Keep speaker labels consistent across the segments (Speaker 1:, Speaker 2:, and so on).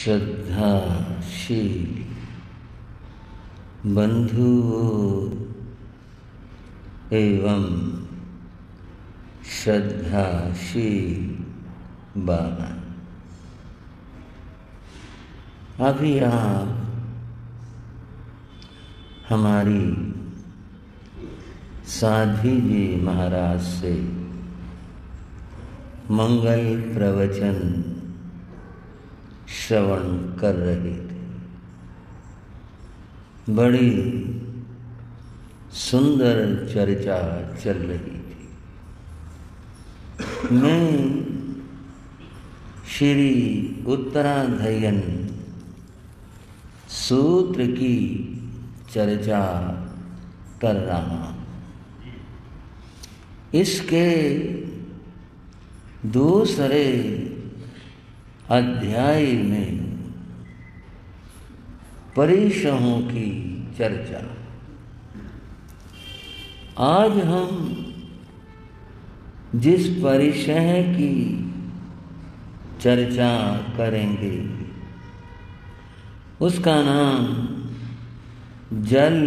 Speaker 1: श्रद्धाशील बंधुओं एवं श्रद्धाशील बाबा, अभी आप हमारी साध्वी जी महाराज से मंगल प्रवचन श्रवण कर रहे थे। बड़ी सुंदर चर्चा चल रही थी। मैं श्री उत्तराध्ययन सूत्र की चर्चा कर रहा हूं। इसके दूसरे अध्याय में परिशहों की चर्चा। आज हम जिस परिशह की चर्चा करेंगे उसका नाम जल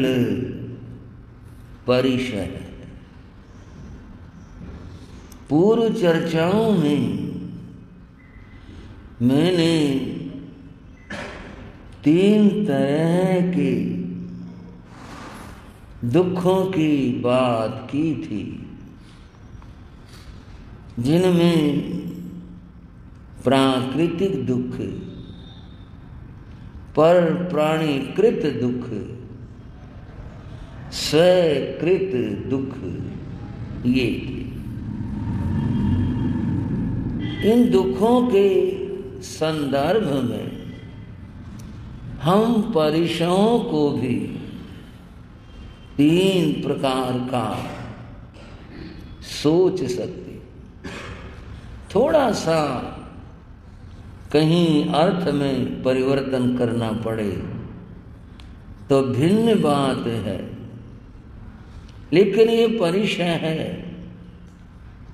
Speaker 1: परिशह है। पूर्व चर्चाओं में मैंने 3 तरह के दुखों की बात की थी, जिनमें प्राकृतिक दुख, पर प्राणीकृत दुख, स्वकृत दुख, ये थे। इन दुखों के संदर्भ में हम परिशहों को भी 3 प्रकार का सोच सकते। थोड़ा सा कहीं अर्थ में परिवर्तन करना पड़े तो भिन्न बात है, लेकिन ये परिशह है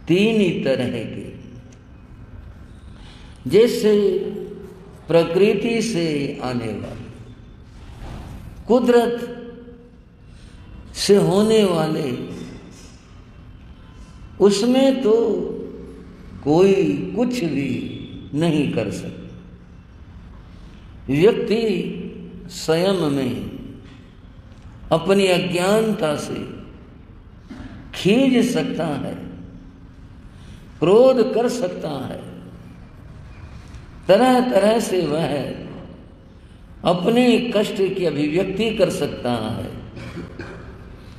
Speaker 1: 3 ही तरह के। जैसे प्रकृति से आने वाले, कुदरत से होने वाले, उसमें तो कोई कुछ भी नहीं कर सकता। व्यक्ति स्वयं में अपनी अज्ञानता से खींच सकता है, क्रोध कर सकता है, तरह तरह से वह अपने कष्ट की अभिव्यक्ति कर सकता है।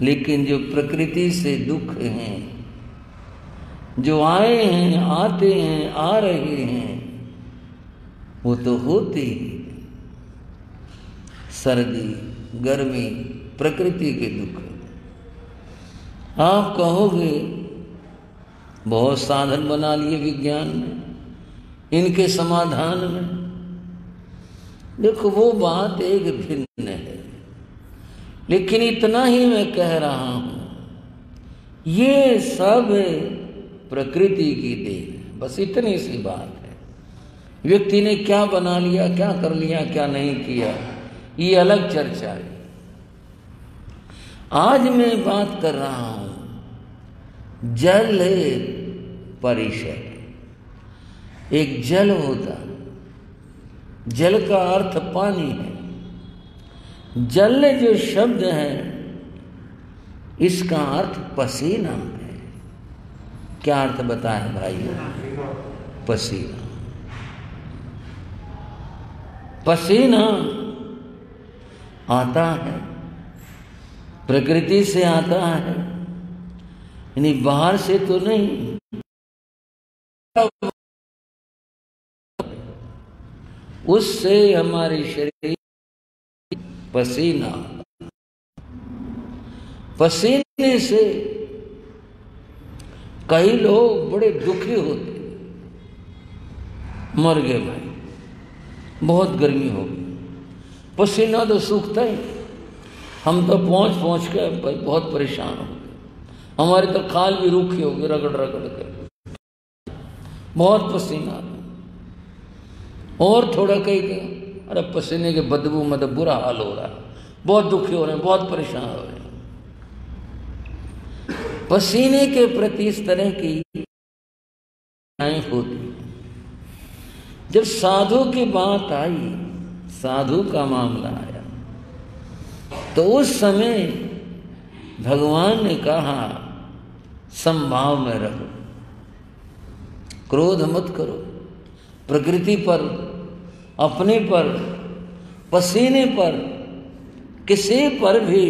Speaker 1: लेकिन जो प्रकृति से दुख हैं, जो आए हैं, आते हैं, आ रहे हैं, वो तो होते ही। सर्दी, गर्मी, प्रकृति के दुख। आप कहोगे बहुत साधन बना लिए विज्ञान ने इनके समाधान में। देखो, वो बात एक भिन्न है, लेकिन इतना ही मैं कह रहा हूं, ये सब प्रकृति की देन है। बस इतनी सी बात है। व्यक्ति ने क्या बना लिया, क्या कर लिया, क्या नहीं किया, ये अलग चर्चा है। आज मैं बात कर रहा हूं जल परिशह। एक जल होता है, जल का अर्थ पानी है। जल जो शब्द है, इसका अर्थ पसीना है। क्या अर्थ बताए भाई? पसीना। पसीना आता है, प्रकृति से आता है, यानी बाहर से तो नहीं। उससे हमारे शरीर पसीना, पसीने से कई लोग बड़े दुखी होते, मर गए भाई, बहुत गर्मी हो गई, पसीना तो सूखता ही। हम तो पहुंच के भाई बहुत परेशान हो गए। हमारे तो खाल भी रूखी हो गई, रगड़ रगड़ कर बहुत पसीना। और थोड़ा कहेगा अरे पसीने के बदबू में तो बुरा हाल हो रहा है, बहुत दुखी हो रहे हैं, बहुत परेशान हो रहे हैं। पसीने के प्रति इस तरह की होती। जब साधु की बात आई, साधु का मामला आया, तो उस समय भगवान ने कहा संभाव में रहो, क्रोध मत करो, प्रकृति पर, अपने पर, पसीने पर, किसी पर भी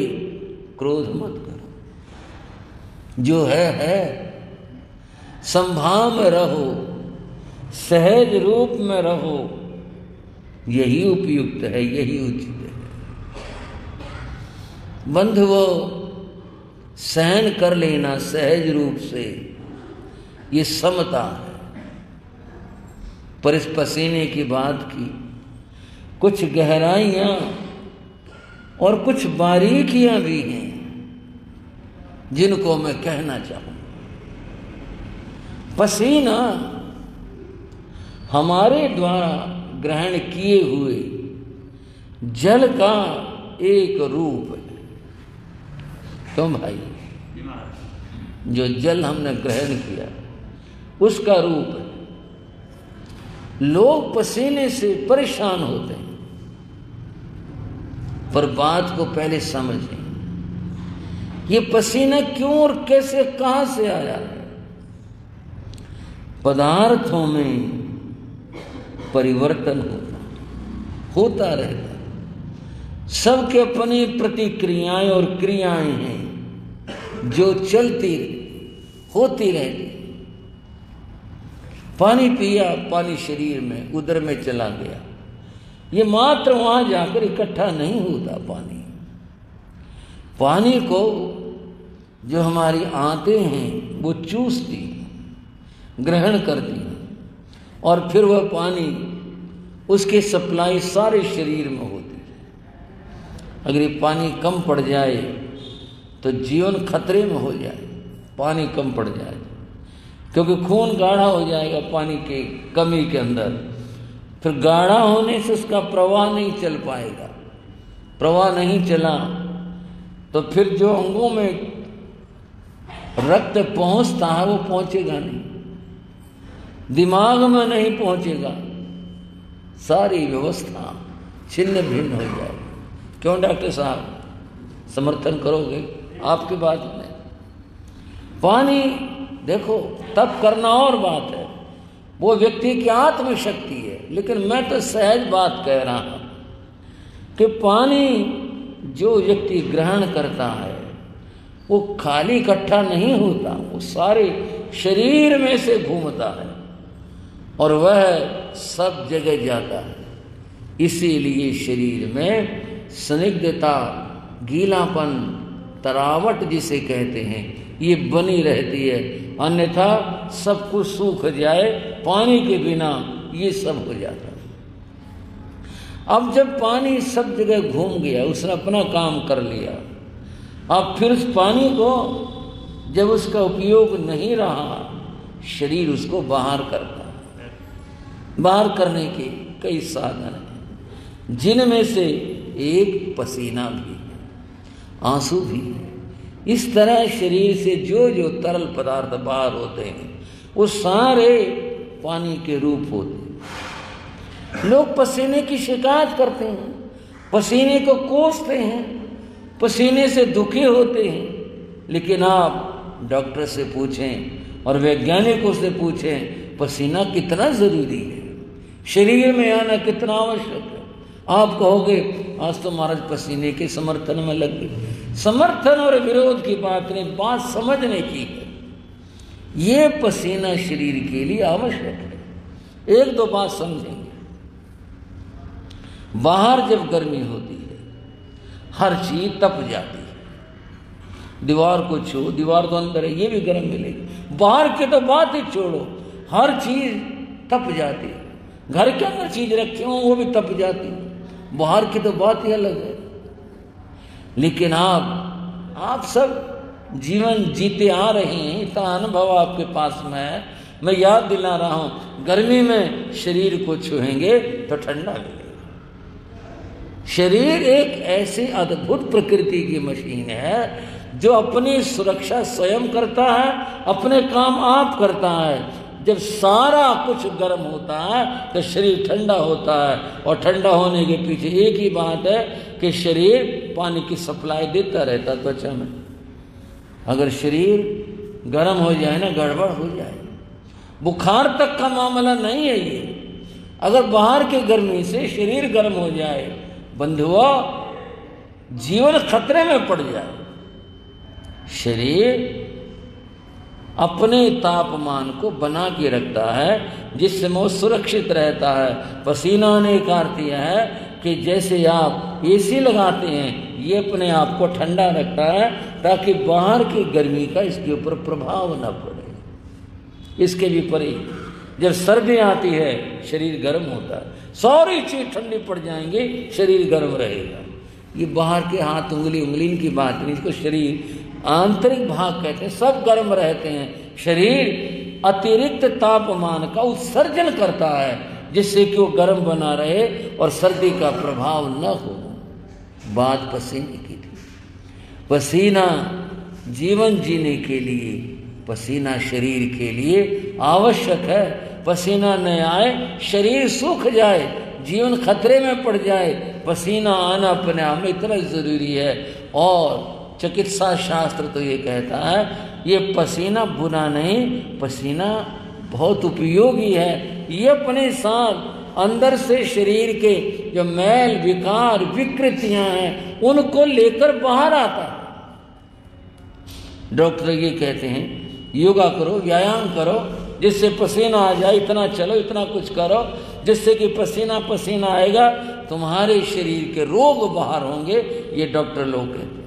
Speaker 1: क्रोध मत करो। जो है संभाव में रहो, सहज रूप में रहो, यही उपयुक्त है, यही उचित है। बंधुओं, सहन कर लेना सहज रूप से, ये समता है। पर इस पसीने की बात की कुछ गहराइयां और कुछ बारीकियां भी हैं जिनको मैं कहना चाहूं। पसीना हमारे द्वारा ग्रहण किए हुए जल का एक रूप है। तुम भाई, जो जल हमने ग्रहण किया उसका रूप है। लोग पसीने से परेशान होते हैं, पर बात को पहले समझें, ये पसीना क्यों और कैसे, कहां से आया है। पदार्थों में परिवर्तन होता रहता है। सबके अपनी प्रतिक्रियाएं और क्रियाएं हैं जो चलती होती रहती। पानी पिया, पानी शरीर में, उदर में चला गया, ये मात्र वहां जाकर इकट्ठा नहीं होता। पानी को जो हमारी आंतें हैं वो चूसती, ग्रहण करती, और फिर वह पानी, उसकी सप्लाई सारे शरीर में होती है। अगर ये पानी कम पड़ जाए तो जीवन खतरे में हो जाए। पानी कम पड़ जाए क्योंकि खून गाढ़ा हो जाएगा पानी के कमी के अंदर, फिर गाढ़ा होने से उसका प्रवाह नहीं चल पाएगा। प्रवाह नहीं चला तो फिर जो अंगों में रक्त पहुंचता है वो पहुंचेगा नहीं, दिमाग में नहीं पहुंचेगा, सारी व्यवस्था छिन्न भिन्न हो जाएगी। क्यों डॉक्टर साहब, समर्थन करोगे आपकी बात में? पानी देखो, तप करना और बात है, वो व्यक्ति की आत्मशक्ति है, लेकिन मैं तो सहज बात कह रहा हूं कि पानी जो व्यक्ति ग्रहण करता है वो खाली इकट्ठा नहीं होता, वो सारे शरीर में से घूमता है और वह सब जगह जाता है। इसीलिए शरीर में स्निग्धता, गीलापन, तरावट जिसे कहते हैं, ये बनी रहती है। अन्यथा सब कुछ सूख जाए पानी के बिना, ये सब हो जाता है। अब जब पानी सब जगह घूम गया, उसने अपना काम कर लिया, अब फिर उस पानी को जब उसका उपयोग नहीं रहा, शरीर उसको बाहर करता है। बाहर करने के कई साधन हैं, जिनमें से एक पसीना भी है, आंसू भी है। इस तरह शरीर से जो जो तरल पदार्थ बाहर होते हैं वो सारे पानी के रूप होते हैं। लोग पसीने की शिकायत करते हैं, पसीने को कोसते हैं, पसीने से दुखी होते हैं, लेकिन आप डॉक्टर से पूछें और वैज्ञानिकों से पूछें पसीना कितना जरूरी है, शरीर में आना कितना आवश्यक है। आप कहोगे आज तो महाराज पसीने के समर्थन में लग गए। समर्थन और विरोध की बात नहीं, बात समझने की है। ये पसीना शरीर के लिए आवश्यक है। एक दो बात समझेंगे। बाहर जब गर्मी होती है हर चीज तप जाती है। दीवार को छो, दीवार तो अंदर है, ये भी गर्म मिलेगी। बाहर की तो बात ही छोड़ो, हर चीज तप जाती है। घर के अंदर चीज रखे हो वो भी तप जाती है, बाहर की तो बात ही अलग है। लेकिन आप सब जीवन जीते आ रहे हैं, इतना अनुभव आपके पास में है, मैं याद दिला रहा हूं, गर्मी में शरीर को छुएंगे तो ठंडा मिलेगा। शरीर एक ऐसी अद्भुत प्रकृति की मशीन है जो अपनी सुरक्षा स्वयं करता है, अपने काम आप करता है। जब सारा कुछ गर्म होता है तो शरीर ठंडा होता है, और ठंडा होने के पीछे एक ही बात है कि शरीर पानी की सप्लाई देता रहता त्वचा में। अगर शरीर गर्म हो जाए ना, गड़बड़ हो जाए। बुखार तक का मामला नहीं है ये। अगर बाहर की गर्मी से शरीर गर्म हो जाए, बंधुओं, जीवन खतरे में पड़ जाए। शरीर अपने तापमान को बना के रखता है, जिससे वो सुरक्षित रहता है। पसीना ने का अर्थ यह है कि जैसे आप एसी लगाते हैं, ये अपने आप को ठंडा रखता है ताकि बाहर की गर्मी का इसके ऊपर प्रभाव न पड़े। इसके विपरीत जब सर्दी आती है, शरीर गर्म होता है, सारी चीज ठंडी पड़ जाएंगी, शरीर गर्म रहेगा। ये बाहर के हाथ उंगली की बात नहीं, इसको शरीर आंतरिक भाग कहते हैं, सब गर्म रहते हैं। शरीर अतिरिक्त तापमान का उत्सर्जन करता है, जिससे कि वो गर्म बना रहे और सर्दी का प्रभाव न हो। बात पसीने की थी। पसीना जीवन जीने के लिए, पसीना शरीर के लिए आवश्यक है। पसीना न आए, शरीर सूख जाए, जीवन खतरे में पड़ जाए। पसीना आना अपने आप में इतना जरूरी है। और चिकित्सा शास्त्र तो ये कहता है, ये पसीना बुरा नहीं, पसीना बहुत उपयोगी है। ये अपने साथ अंदर से शरीर के जो मैल विकार विकृतियां हैं, उनको लेकर बाहर आता है। डॉक्टर ये कहते हैं, योगा करो, व्यायाम करो, जिससे पसीना आ जाए। इतना चलो, इतना कुछ करो, जिससे कि पसीना पसीना आएगा, तुम्हारे शरीर के रोग बाहर होंगे। ये डॉक्टर लोग कहते हैं।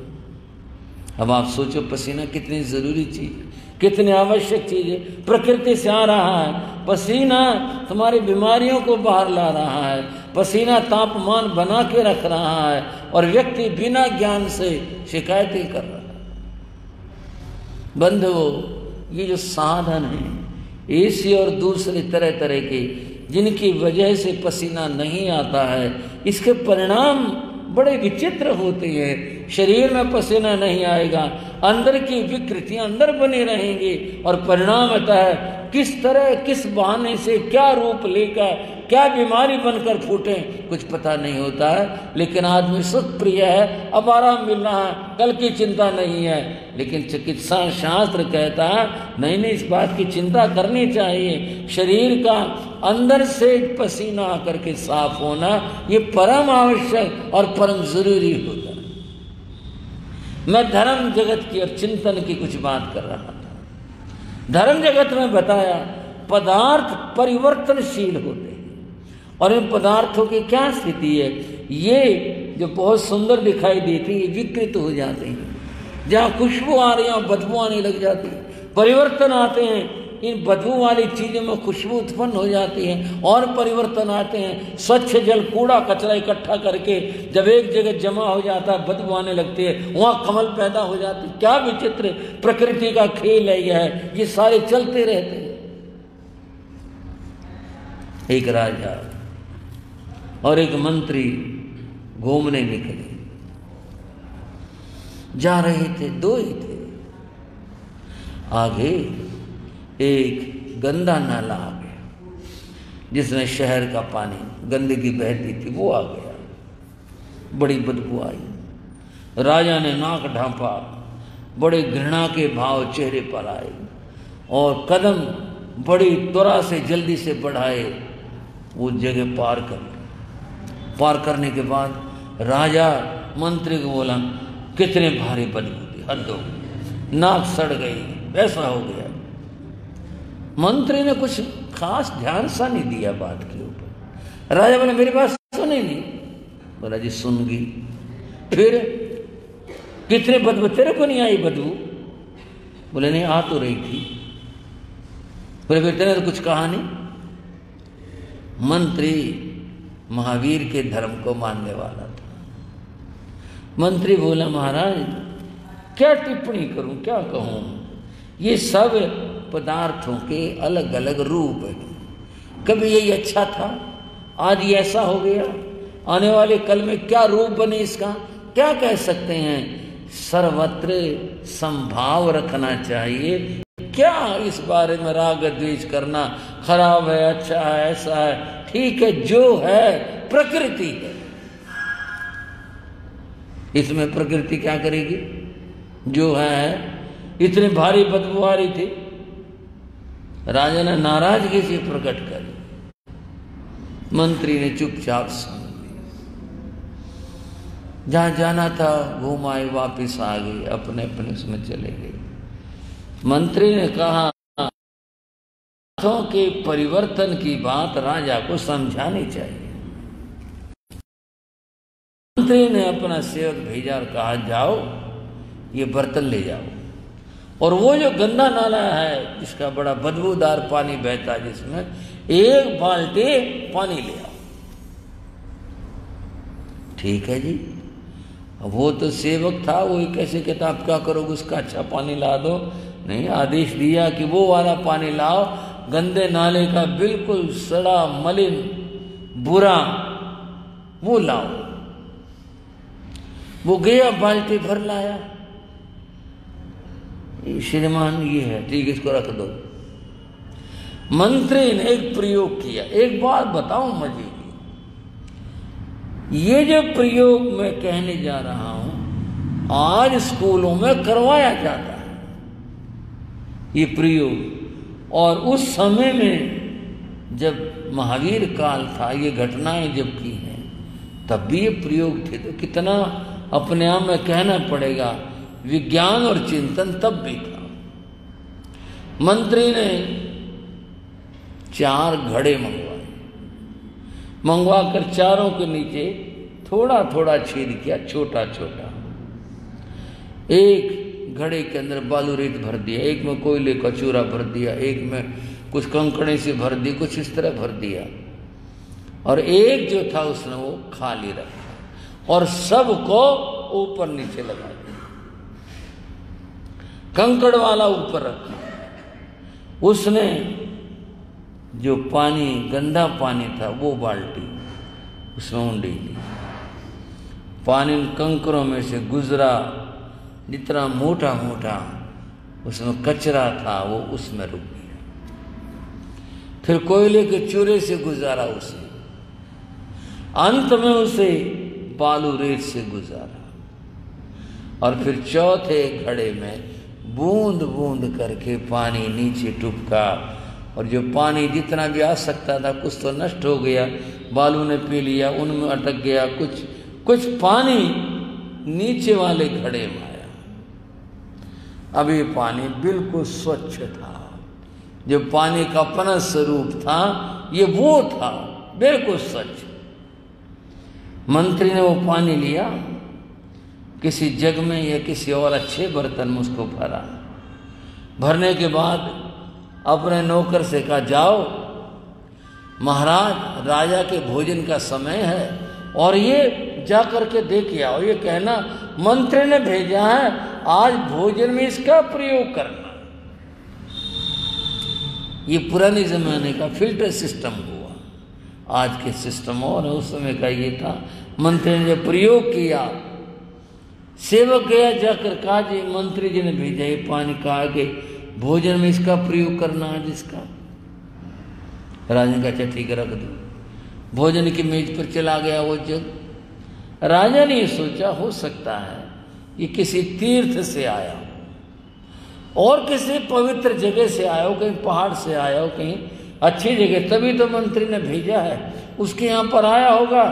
Speaker 1: अब आप सोचो, पसीना कितनी जरूरी चीज, कितनी आवश्यक चीज है। प्रकृति से आ रहा है पसीना, तुम्हारी बीमारियों को बाहर ला रहा है। पसीना तापमान बना के रख रहा है, और व्यक्ति बिना ज्ञान से शिकायतें कर रहा है। बंधुओं, ये जो साधन है, एसी और दूसरे तरह तरह के, जिनकी वजह से पसीना नहीं आता है, इसके परिणाम बड़े विचित्र होते हैं। शरीर में पसीना नहीं आएगा, अंदर की विकृतियां अंदर बनी रहेंगी, और परिणाम आता है किस तरह, किस बहाने से, क्या रूप लेकर, क्या बीमारी बनकर फूटे, कुछ पता नहीं होता है। लेकिन आदमी सुख प्रिय है, अब आराम मिल रहा है, कल की चिंता नहीं है। लेकिन चिकित्सा शास्त्र कहता है नहीं नहीं, इस बात की चिंता करनी चाहिए। शरीर का अंदर से पसीना आकर के साफ होना, ये परम आवश्यक और परम जरूरी होता है। मैं धर्म जगत की और चिंतन की कुछ बात कर रहा था। धर्म जगत में बताया, पदार्थ परिवर्तनशील होते हैं, और इन पदार्थों की क्या स्थिति है, ये जो बहुत सुंदर दिखाई देती है, विकृत हो जाते हैं। जहाँ खुशबू आ रही है, बदबू आने लग जाती है। परिवर्तन आते हैं, इन बदबू वाली चीज़ों में खुशबू उत्पन्न हो जाती है, और परिवर्तन आते हैं। स्वच्छ जल, कूड़ा कचरा इकट्ठा करके जब एक जगह जमा हो जाता है, बदबू आने लगती है, वहाँ कमल पैदा हो जाती है। क्या विचित्र प्रकृति का खेल है यह, ये सारे चलते रहते हैं। एक राजा और एक मंत्री घूमने निकले, जा रहे थे, दो ही थे। आगे एक गंदा नाला आ गया, जिसमें शहर का पानी, गंदगी बहती थी, वो आ गया। बड़ी बदबू आई। राजा ने नाक ढांपा, बड़े घृणा के भाव चेहरे पर आए, और कदम बड़ी त्वरा से जल्दी से बढ़ाए, वो जगह पार करने के बाद राजा मंत्री को बोला, कितने भारी बदबू थी, हद हो गई, नाक सड़ गई, ऐसा हो गया। मंत्री ने कुछ खास ध्यान सा नहीं दिया बात के ऊपर। राजा बोला, मेरी बात सुनी नहीं। बोला, जी सुन गई। फिर कितने बदबू, तेरे को नहीं आई बदबू? बोले, नहीं आ तो रही थी। बोले, फिर तेरे तो कुछ कहा नहीं? मंत्री महावीर के धर्म को मानने वाला था। मंत्री बोला, महाराज क्या टिप्पणी करूं, क्या कहूं, ये सब पदार्थों के अलग अलग रूप हैं। कभी यही अच्छा था, आज ये ऐसा हो गया, आने वाले कल में क्या रूप बने इसका क्या कह सकते हैं। सर्वत्र संभाव रखना चाहिए। क्या इस बारे में राग द्वेष करना, खराब है, अच्छा है, ऐसा है, ठीक है, जो है प्रकृति है। इसमें प्रकृति क्या करेगी? जो है इतनी भारी बदबू आ रही थी, राजा ने नाराजगी से प्रकट करी, मंत्री ने चुपचाप सुन ली। जहां जाना था घूम आए, वापिस आ गए, अपने अपने उसमें चले गए। मंत्री ने कहा के परिवर्तन की बात राजा को समझानी चाहिए। मंत्री ने अपना सेवक भेजा और कहा जाओ ये बर्तन ले जाओ, और वो जो गंदा नाला है जिसका बड़ा बदबूदार पानी बहता है, जिसमें एक बाल्टी पानी ले आओ। ठीक है जी। अब वो तो सेवक था, वो कैसे कहता आप क्या करोगे, उसका अच्छा पानी ला दो। नहीं, आदेश दिया कि वो वाला पानी लाओ, गंदे नाले का बिल्कुल सड़ा मलिन बुरा वो लाओ। वो गया, बाल्टी भर लाया। श्रीमान ये है, ठीक, इसको रख दो। मंत्री ने एक प्रयोग किया। एक बात बताऊं मजे की, ये जो प्रयोग मैं कहने जा रहा हूं आज स्कूलों में करवाया जाता है ये प्रयोग। और उस समय में जब महावीर काल था, ये घटनाएं जब की हैं, तब भी ये प्रयोग थे। तो कितना अपने आप में कहना पड़ेगा, विज्ञान और चिंतन तब भी था। मंत्री ने 4 घड़े मंगवा कर चारों के नीचे थोड़ा थोड़ा छेद किया, छोटा छोटा। एक घड़े के अंदर बालू रेत भर दिया, एक में कोयले का चूरा भर दिया, एक में कुछ कंकड़े से भर दी, कुछ इस तरह भर दिया, और एक जो था उसने वो खाली रखा और सबको ऊपर नीचे लगा दिया। कंकड़ वाला ऊपर रखा। उसने जो पानी, गंदा पानी था, वो बाल्टी उसमें ऊंडी ली। पानी कंकरों में से गुजरा, जितना मोटा मोटा उसमें कचरा था वो उसमें रुक गया। फिर कोयले के चूरे से गुजारा उसे, अंत में उसे बालू रेत से गुजारा, और फिर चौथे घड़े में बूंद बूंद करके पानी नीचे टपका, और जो पानी जितना भी आ सकता था कुछ तो नष्ट हो गया, बालू ने पी लिया, उनमें अटक गया, कुछ पानी नीचे वाले घड़े में आया। अब ये पानी बिल्कुल स्वच्छ था। जो पानी का अपना स्वरूप था ये वो था, बिल्कुल स्वच्छ। मंत्री ने वो पानी लिया, किसी जग में या किसी और अच्छे बर्तन में उसको भरा। भरने के बाद अपने नौकर से कहा जाओ महाराज, राजा के भोजन का समय है और ये जा करके देख आओ। ये कहना मंत्री ने भेजा है, आज भोजन में इसका प्रयोग करना। ये पुराने जमाने का फिल्टर सिस्टम हुआ, आज के सिस्टम और उस समय का ये था। मंत्री ने जब प्रयोग किया, सेवक गया, जाकर कहा जी मंत्री जी ने भेजा ये पानी का, आगे भोजन में इसका प्रयोग करना है जिसका। राजा का अच्छा ठीक है रख दो। भोजन की मेज पर चला गया वो जग। राजा ने ये सोचा हो सकता है ये किसी तीर्थ से आया और किसी पवित्र जगह से आया हो, कहीं पहाड़ से आया हो, कहीं अच्छी जगह, तभी तो मंत्री ने भेजा है। उसके यहाँ पर आया होगा,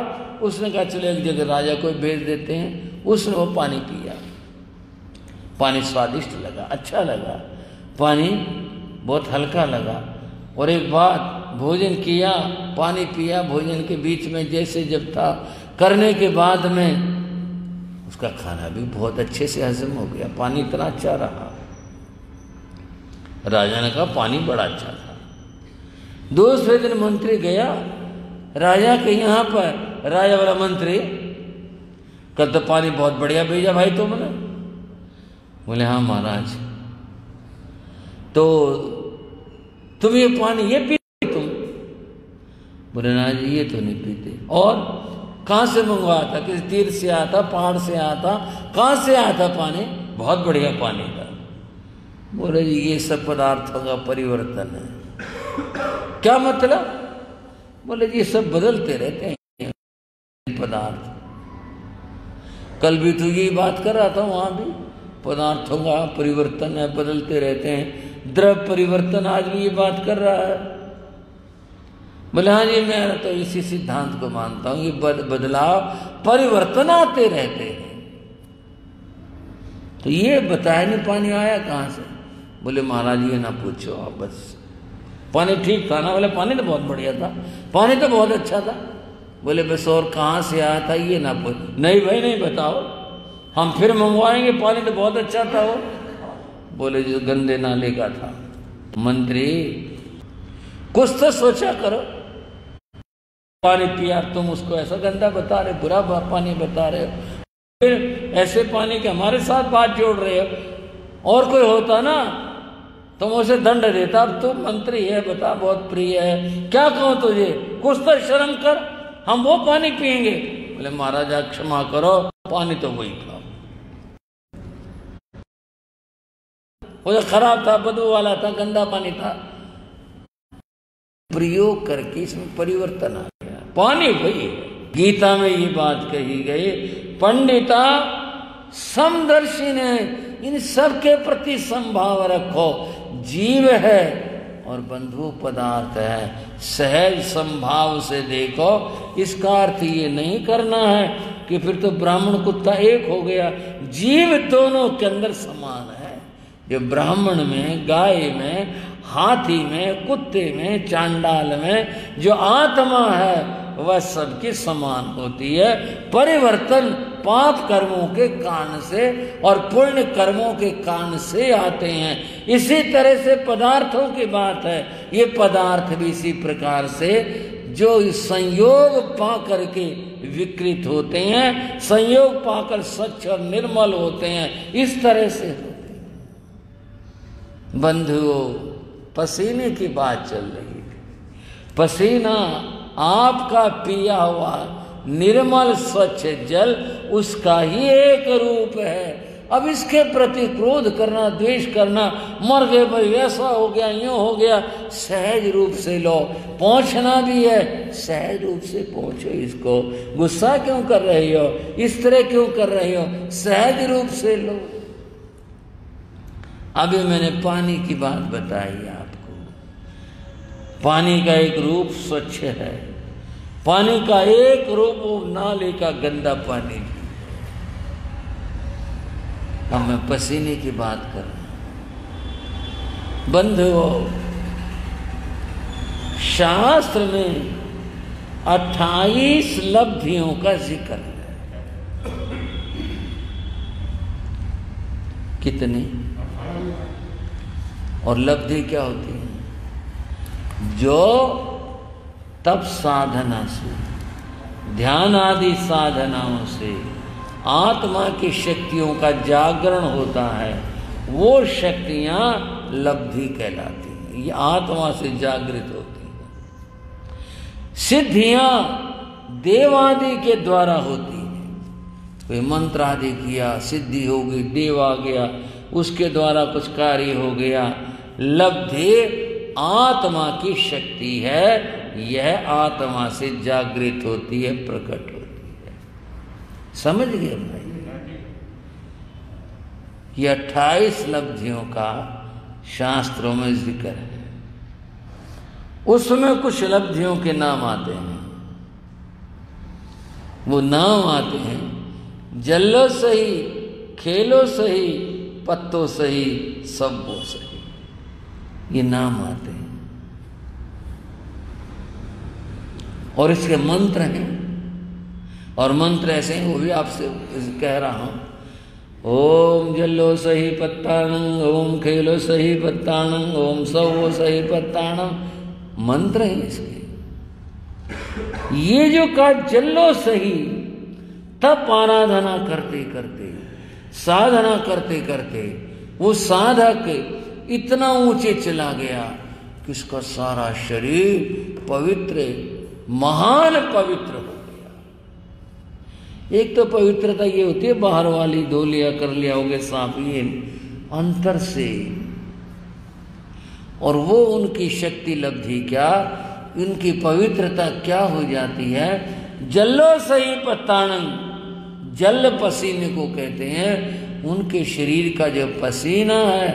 Speaker 1: उसने कहा चलो एक जगह राजा को भेज देते हैं। उसने वो पानी पिया, पानी स्वादिष्ट लगा, अच्छा लगा, पानी बहुत हल्का लगा। और एक बात, भोजन किया, पानी पिया, भोजन के बीच में जैसे जब था, करने के बाद में उसका खाना भी बहुत अच्छे से हजम हो गया, पानी इतना अच्छा रहा। राजा ने कहा पानी बड़ा अच्छा था। दूसरे दिन मंत्री गया राजा के यहाँ पर। राजा वाला मंत्री, कल तो पानी बहुत बढ़िया भेजा भाई तुमने। बोले हाँ महाराज। तो तुम ये पानी ये पीते तुम? बोले ना जी ये तो नहीं पीते। और कहाँ से मंगवाया था? किसी तीर्थ से आया था, पहाड़ से आया था, कहाँ से आया था पानी? बहुत बढ़िया पानी था। बोले जी ये सब पदार्थों का परिवर्तन है। क्या मतलब? बोले जी ये सब बदलते रहते हैं पदार्थ। कल भी तो यही बात कर रहा था, वहां भी पदार्थों का परिवर्तन है, बदलते रहते हैं। द्रव परिवर्तन, आज भी ये बात कर रहा है। बोले हाँ जी मैं तो इसी सिद्धांत को मानता हूं, ये बदलाव परिवर्तन आते रहते हैं। तो ये बताया नहीं पानी आया कहां से? बोले महाराज ये ना पूछो आप, बस पानी ठीक था ना? बोले पानी तो बहुत बढ़िया था, पानी तो बहुत अच्छा था। बोले बस और कहाँ से आया था ये ना पूछ। नहीं भाई नहीं बताओ, हम फिर मंगवाएंगे, पानी तो बहुत अच्छा था वो। बोले जो गंदे नाले का था। मंत्री कुछ तो सोचा करो, पानी पिया तुम उसको ऐसा गंदा बता रहे, बुरा पानी बता रहे हो, फिर ऐसे पानी के हमारे साथ बात जोड़ रहे हो। और कोई होता ना तुम उसे दंड देता। अब तू मंत्री है, बता बहुत प्रिय है, क्या कहूं तुझे, कुछ तो शर्म कर, हम वो पानी पिएंगे। बोले महाराजा क्षमा करो, पानी तो वही था, वो जो खराब था, बदबू वाला था, गंदा पानी था। प्रयोग करके इसमें परिवर्तन आ गया, पानी वही है। गीता में ये बात कही गई, पंडिता समदर्शी ने इन सब के प्रति संभाव रखो। जीव है और बंधु पदार्थ है, सहज संभाव से देखो। इसका अर्थ ये नहीं करना है कि फिर तो ब्राह्मण कुत्ता एक हो गया। जीव दोनों के अंदर समान है। जो ब्राह्मण में, गाय में, हाथी में, कुत्ते में, चांडाल में जो आत्मा है वह सबकी समान होती है। परिवर्तन पाप कर्मों के कारण से और पुण्य कर्मों के कारण से आते हैं। इसी तरह से पदार्थों की बात है। ये पदार्थ भी इसी प्रकार से जो संयोग पा करके विकृत होते हैं, संयोग पाकर स्वच्छ और निर्मल होते हैं, इस तरह से होते हैं। बंधुओं, पसीने की बात चल रही है। पसीना आपका पिया हुआ निर्मल स्वच्छ जल उसका ही एक रूप है। अब इसके प्रति क्रोध करना, द्वेष करना, मर गए भाई ऐसा हो गया, यूं हो गया, सहज रूप से लो। पहुंचना भी है, सहज रूप से पहुंचो इसको। गुस्सा क्यों कर रहे हो, इस तरह क्यों कर रहे हो, सहज रूप से लो। अभी मैंने पानी की बात बताई आपको। पानी का एक रूप स्वच्छ है, पानी का एक रूप वो नाले का गंदा पानी भी। अब मैं पसीने की बात कर रहा हूं। बंधुओं, शास्त्र में 28 लब्धियों का जिक्र है। कितनी? और लब्धि क्या होती है? जो तप साधना से, ध्यान आदि साधनाओं से आत्मा की शक्तियों का जागरण होता है, वो शक्तियां लब्धि कहलाती हैं। ये आत्मा से जागृत होती हैं। सिद्धियां देव आदि के द्वारा होती हैं। कोई मंत्र आदि किया, सिद्धि हो गई, देव आ गया, उसके द्वारा कुछ कार्य हो गया। लब्धि आत्मा की शक्ति है, यह आत्मा से जागृत होती है, प्रकट होती है। समझ गए भाई? ये 28 लब्धियों का शास्त्रों में जिक्र है। उसमें कुछ लब्धियों के नाम आते हैं। वो नाम आते हैं, जल्लो सही, खेलो सही, पत्तो सही, सबो सही, ये नाम आते हैं। और इसके मंत्र हैं, और मंत्र ऐसे हैं, वो भी आपसे कह रहा हूं। ओम जल्लो सही पत्ताणं, ओम खेलो सही पत्ताणं, ओम सवो सही पत्ताणं, मंत्र हैं इसके। ये जो का जल्लो सही, तब आराधना करते करते, साधना करते करते वो साधक इतना ऊंचे चला गया किसका सारा शरीर पवित्र, महान पवित्र हो गया। एक तो पवित्रता ये होती है बाहर वाली, धो लिया कर लिया हो गया साफ, ये अंतर से। और वो उनकी शक्ति लब्धि क्या, उनकी पवित्रता क्या हो जाती है। जल्लो सही पत्ताणन, जल पसीने को कहते हैं। उनके शरीर का जो पसीना है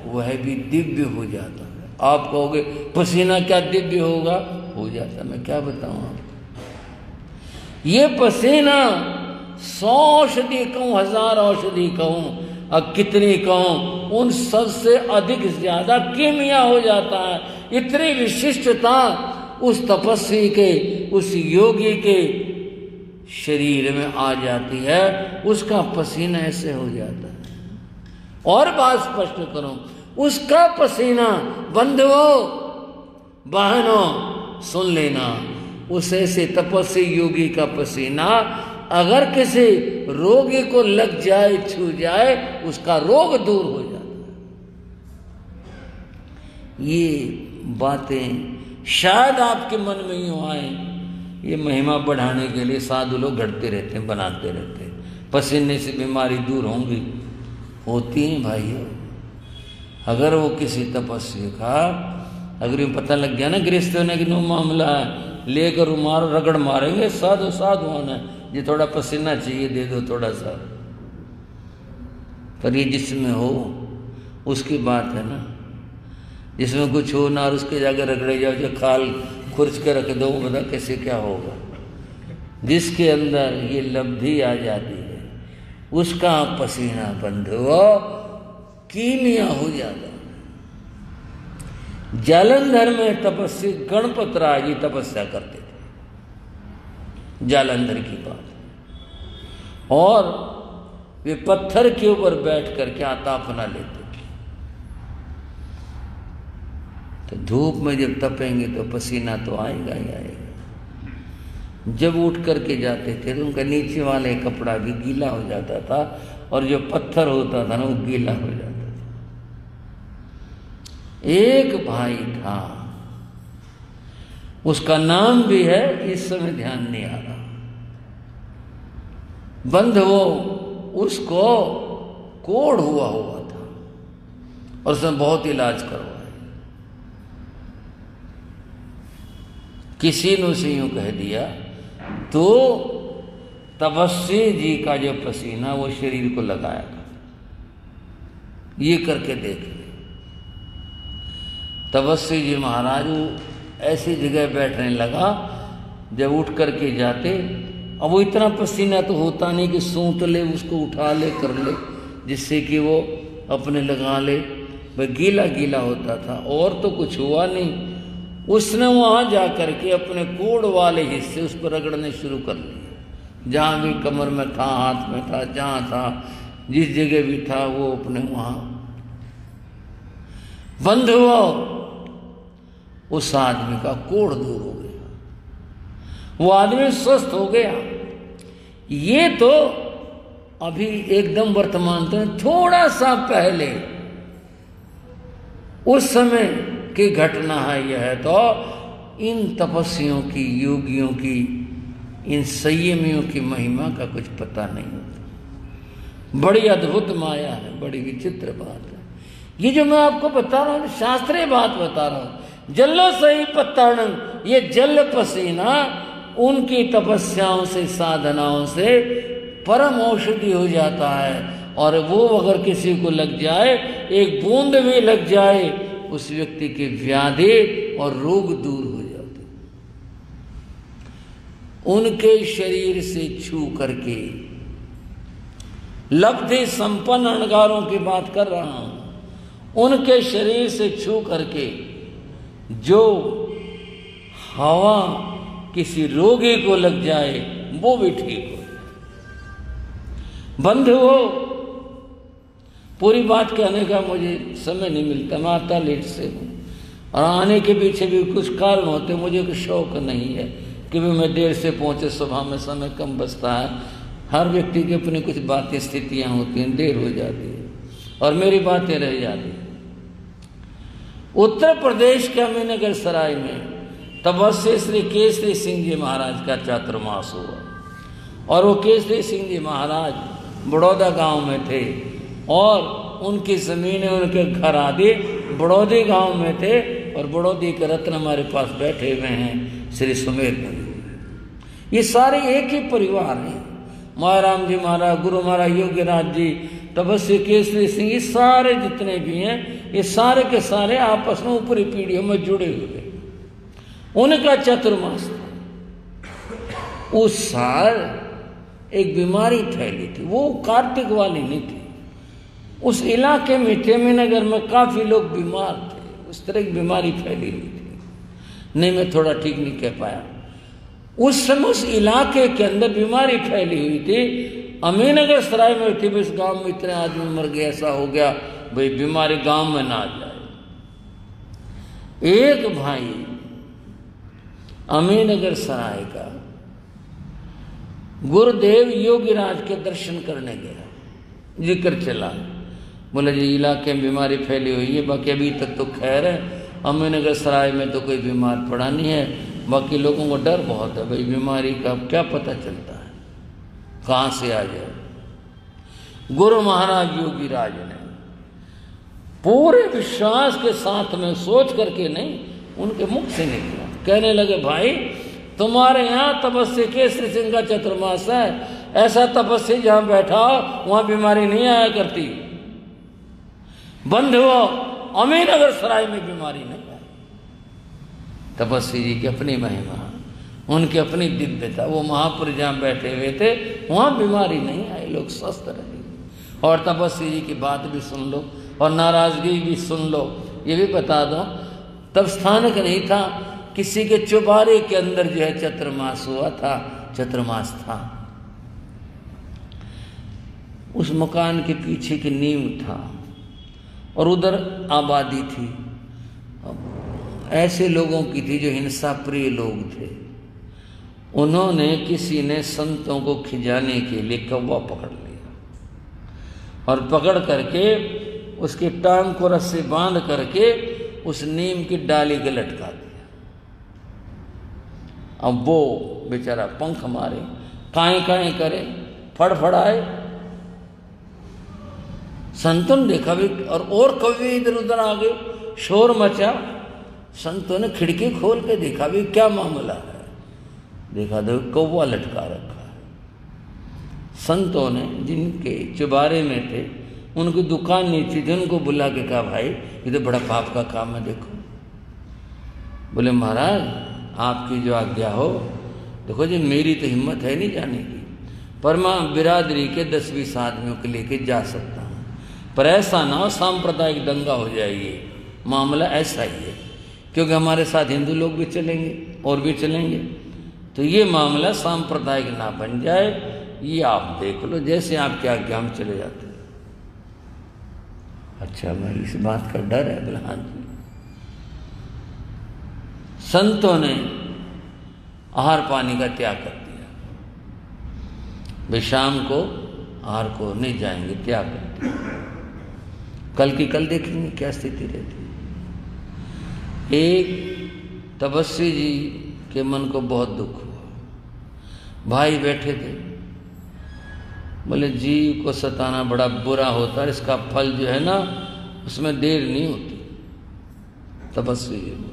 Speaker 1: वह भी दिव्य हो जाता है। आप कहोगे पसीना क्या दिव्य होगा, हो जाता। मैं क्या बताऊं आपको, ये पसीना 100 औषधि कहूं, 1000 औषधि कहूं, अब कितनी कहूं, उन सबसे अधिक ज्यादा कीमिया हो जाता है। इतनी विशिष्टता उस तपस्वी के, उस योगी के शरीर में आ जाती है, उसका पसीना ऐसे हो जाता है। और बात स्पष्ट करूं, उसका पसीना, बंधुओं बहनों सुन लेना, उस ऐसे तपस्वी योगी का पसीना अगर किसी रोगी को लग जाए, छू जाए, उसका रोग दूर हो जाता है। ये बातें शायद आपके मन में यूं आए, ये महिमा बढ़ाने के लिए साधु लोग घड़ते रहते हैं, बनाते रहते हैं। पसीने से बीमारी दूर होंगी, होती हैं भाइयों। अगर वो किसी तपस्वी का, अगर ये पता लग गया ना गृहस्थ होने की नो मामला है, लेकर रुमाल रगड़ मारेंगे, साधु साधु होना, ये थोड़ा पसीना चाहिए दे दो थोड़ा सा। पर ये जिसमें हो उसकी बात है ना, जिसमें कुछ हो ना और उसके जाकर रगड़े जाओ, जो खाल खुर्च के रख दो, बता कैसे क्या होगा। जिसके अंदर ये लब्धि आ जाती है, उसका पसीना बंधुओं कीमिया हो जाता है। जालंधर में तपस्वी गणपत राय जी तपस्या करते थे, जालंधर की बात। और वे पत्थर के ऊपर बैठ करके आतापना लेते थे। तो धूप में जब तपेंगे तो पसीना तो आएगा ही आएगा। जब उठ करके जाते थे तो उनका नीचे वाले कपड़ा भी गीला हो जाता था, और जो पत्थर होता था ना वो गीला हो जाता था। एक भाई था, उसका नाम भी है, इस समय ध्यान नहीं आ रहा। बंधुओं, उसको कोढ़ हुआ था और उसने बहुत इलाज करवाया। किसी ने उसे यूं कह दिया, तो तपस्वी जी का जो पसीना वो शरीर को लगाएगा, ये करके देख ले। तपस्वी जी महाराज ऐसी जगह बैठने लगा, जब उठ करके जाते, अब वो इतना पसीना तो होता नहीं कि सूंत ले, उसको उठा ले कर ले, जिससे कि वो अपने लगा ले, वह गीला गीला होता था। और तो कुछ हुआ नहीं। उसने वहां जाकर के अपने कोढ़ वाले हिस्से उस पर रगड़ने शुरू कर लिए, जहां भी कमर में था, हाथ में था, जहां था, जिस जगह भी था, वो अपने वहां। बंधुओं, उस आदमी का कोढ़ दूर हो गया, वो आदमी स्वस्थ हो गया। ये तो अभी एकदम वर्तमान तो थोड़ा सा पहले उस समय की घटना है। यह तो इन तपस्वियों की, योगियों की, इन संयमियों की महिमा का कुछ पता नहीं होता। बड़ी अद्भुत माया है, बड़ी विचित्र बात है। ये जो मैं आपको बता रहा हूं, शास्त्रीय बात बता रहा हूं। जल्लो सही पत्ताणन, ये जल पसीना उनकी तपस्याओं से, साधनाओं से परम औषधि हो जाता है। और वो अगर किसी को लग जाए, एक बूंद भी लग जाए, उस व्यक्ति के व्याधि और रोग दूर हो जाते। उनके शरीर से छू करके, लब्धि संपन्न अणगारों की बात कर रहा हूं, उनके शरीर से छू करके जो हवा किसी रोगी को लग जाए, वो भी ठीक हो। बंधुओं, पूरी बात कहने का मुझे समय नहीं मिलता, मैं आता लेट से हूँ, और आने के पीछे भी कुछ कारण होते। मुझे कोई शौक नहीं है कि भी मैं देर से पहुँचे, सुबह में समय कम बचता है। हर व्यक्ति की अपनी कुछ बातें, स्थितियाँ होती हैं, देर हो जाती है और मेरी बातें रह जाती हैं। उत्तर प्रदेश के अमीनगर सराय में तपस्वी श्री केसरी सिंह जी महाराज का चातुर्मास हुआ। और वो केसरी सिंह जी महाराज बड़ौदा गांव में थे और उनकी ज़मीनें, उनके घर आदि बड़ौदी गांव में थे। और बड़ौदी के रत्न हमारे पास बैठे हुए हैं श्री सुमेर में। ये सारे एक ही परिवार हैं। महाराम जी महाराज, गुरु महाराज योगीराज जी, तपस्वी केसरी सिंह, ये सारे जितने भी हैं, ये सारे के सारे आपस में ऊपरी पीढ़ियों में जुड़े हुए। उनका चतुर्मास था। उस साल एक बीमारी फैली थी, वो कार्तिक वाली नहीं थी। उस इलाके में टेमीनगर में काफी लोग बीमार थे, उस तरह की बीमारी फैली हुई थी। नहीं, मैं थोड़ा ठीक नहीं कह पाया। उस समय उस इलाके के अंदर बीमारी फैली हुई थी। अमीनगर सराय में थी, इस गांव में इतने आदमी मर गए, ऐसा हो गया, भाई बीमारी गांव में ना आ जाए। एक भाई अमीनगर सराय का गुरुदेव योगीराज के दर्शन करने गया, जिक्र चला, बोले जी इलाके में बीमारी फैली हुई है, बाकी अभी तक तो खैर है, अमीनगर सराय में तो कोई बीमार पड़ा नहीं है, बाकी लोगों को डर बहुत है, भाई बीमारी का क्या पता चलता है, कहाँ से आ जाए। गुरु महाराज योगीराज ने पूरे विश्वास के साथ में सोच करके नहीं, उनके मुख से निकला, कहने लगे भाई तुम्हारे यहाँ तपस्वी केसरी सिंह का चतुर्मास है, ऐसा तपस्वी जहाँ बैठा हो वहाँ बीमारी नहीं आया करती। बंद हुआ, अमीनगर सराय में बीमारी नहीं आई। तपस्वी जी की अपनी महिमा, उनकी अपनी दिव्यता, वो महापुरुष जहाँ बैठे हुए थे वहाँ बीमारी नहीं आई, लोग स्वस्थ रहे। और तपस्वी जी की बात भी सुन लो और नाराजगी भी सुन लो। ये भी बता दो, तब स्थानक नहीं था, किसी के चुबारे के अंदर जो है चतुर्मास हुआ था, चतुर्मास था। उस मकान के पीछे की नींव था और उधर आबादी थी, ऐसे लोगों की थी जो हिंसा प्रिय लोग थे। उन्होंने, किसी ने संतों को खिजाने के लिए कौवा पकड़ लिया और पकड़ करके उसकी टांग को रस्से बांध करके उस नीम की डाली के लटका दिया। अब वो बेचारा पंख मारे, काएं काएं करे, फड़फड़ाए। संतों ने देखा भी, और कौवे इधर उधर आ गए, शोर मचा। संतों ने खिड़की खोल के देखा भी क्या मामला है, देखा तो कौवा लटका रखा है। संतों ने, जिनके चुबारे में थे, उनकी दुकान नीचे थी, उनको बुला के कहा भाई ये तो बड़ा पाप का काम है, देखो। बोले महाराज आपकी जो आज्ञा हो, देखो जी मेरी तो हिम्मत है नहीं जाने की, पर मैं बिरादरी के 10-20 आदमियों को लेके जा सकता हूँ, पर ऐसा ना हो सांप्रदायिक दंगा हो जाएगी। मामला ऐसा ही है, क्योंकि हमारे साथ हिंदू लोग भी चलेंगे और भी चलेंगे, तो ये मामला सांप्रदायिक ना बन जाए, ये आप देख लो, जैसे आपकी आज्ञा हम चले जाते हैं। अच्छा भाई इस बात का डर है? बोला हाँ जी। संतों ने आहार पानी का त्याग कर दिया, वे शाम को आहार को नहीं जाएंगे, त्याग कर दिया। कल की कल देखेंगे क्या स्थिति रहती है। एक तपस्वी जी के मन को बहुत दुख हुआ। भाई बैठे थे, बोले जीव को सताना बड़ा बुरा होता है, इसका फल जो है ना उसमें देर नहीं होती। तपस्वी जी बोले,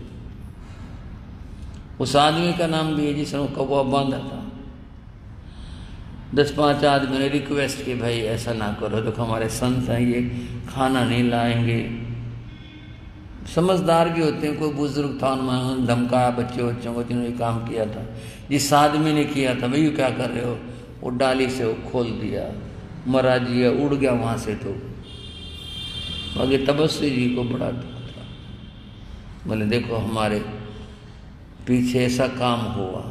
Speaker 1: उस आदमी का नाम भी है जिसने कौवा बांधा था। 10-5 आदमी ने रिक्वेस्ट की भाई ऐसा ना करो, तो हमारे संत हैं, ये खाना नहीं लाएंगे। समझदार भी होते हैं, कोई बुजुर्ग था उन्होंने धमकाया बच्चों को, जिन्होंने काम किया था। जिस आदमी ने किया था, भाई क्या कर रहे हो, वो डाली से वो खोल दिया, मरा जी उड़ गया वहां से। तो बाकी तपस्वी जी को बड़ा दुख था, बोले देखो हमारे पीछे ऐसा काम हुआ,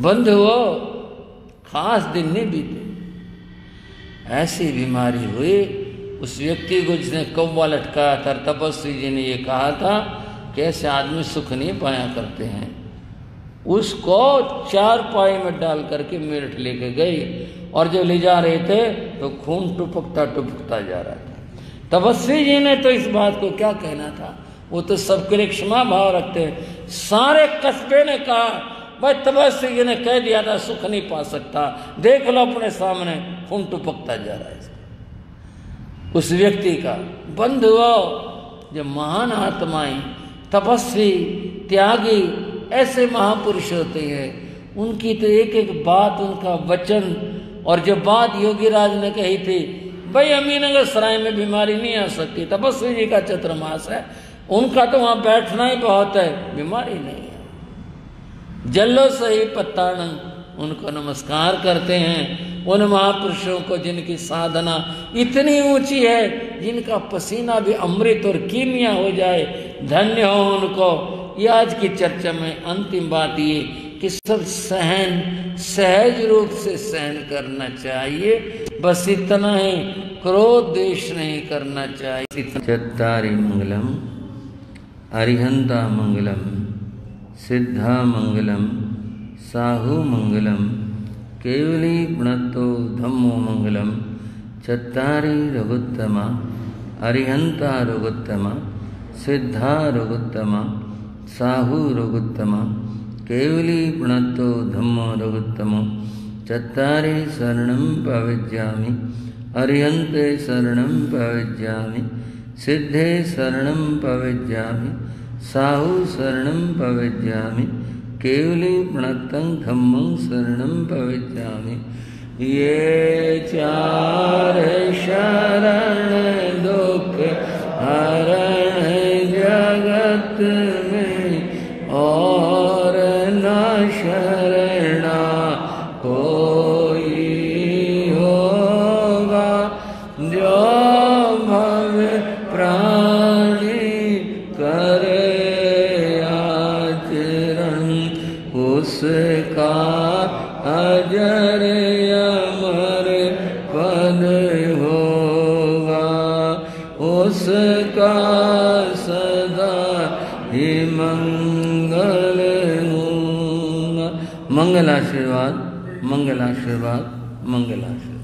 Speaker 1: बंद हुआ, खास दिन नहीं बीते, ऐसी बीमारी हुई उस व्यक्ति को जिसने कौवा लटकाया था। तपस्वी जी ने ये कहा था कि ऐसे आदमी सुख नहीं पाया करते हैं। उसको 4 पाई में डाल करके मेरठ लेके गए, और जब ले जा रहे थे तो खून टुपकता टुपकता जा रहा था। तपस्वी जी ने तो इस बात को क्या कहना था, वो तो सबके लिए क्षमा भाव रखते हैं। सारे कस्बे ने कहा भाई तपस्वी जी ने कह दिया था सुख नहीं पा सकता, देख लो अपने सामने खून टपकता जा रहा है। उस व्यक्ति का बंधुओं, जो महान आत्माएं, तपस्वी, त्यागी, ऐसे महापुरुष होते हैं, उनकी तो एक एक बात, उनका वचन, और जो बात योगी राज ने कही थी भाई अमीनगर सराय में बीमारी नहीं आ सकती, तपस्वी जी का चतुर्मास है, उनका तो वहां बैठना ही बहुत है, बीमारी नहीं है। जल्लो सही पत्तान, उनको नमस्कार करते हैं, उन महापुरुषों को जिनकी साधना इतनी ऊंची है, जिनका पसीना भी अमृत और कीमिया हो जाए, धन्य हो उनको। ये आज की चर्चा में अंतिम बात ये कि सब सहज रूप से सहन करना चाहिए, बस इतना ही, क्रोध द्वेष नहीं करना चाहिए। चत्तारि मंगलम, अरिहंता मंगलम, सिद्धा मंगलम, साहु मंगलम, केवली गुणतो धम्मो मंगलम, चत्तारि रघुत्तमा, अरिहंता रघुत्तमा, सिद्धा रघुत्तमा, साहु रघुत्तमा, केवली गुणतो धम्मो रघुत्तमो, चत्तारि शरणं प्रविज्यामि, अरिहन्ते शरणं प्रविज्यामि, सिद्धे शरणं प्रविज्यामि, साहु शरणं प्रविज्यामि, केवली प्रणतं धम्मं शरणं प्रविज्यामि। ये चार शरण दुख हरण जगत में, और न शरणा कोई होगा, जो भव प्राणी करे आचरण, उसका अजर अमर पद होगा, उसका सदा ही मंगल होगा। मंगल आशीर्वाद, मंगल आशीर्वाद, मंगल आशीर्वाद।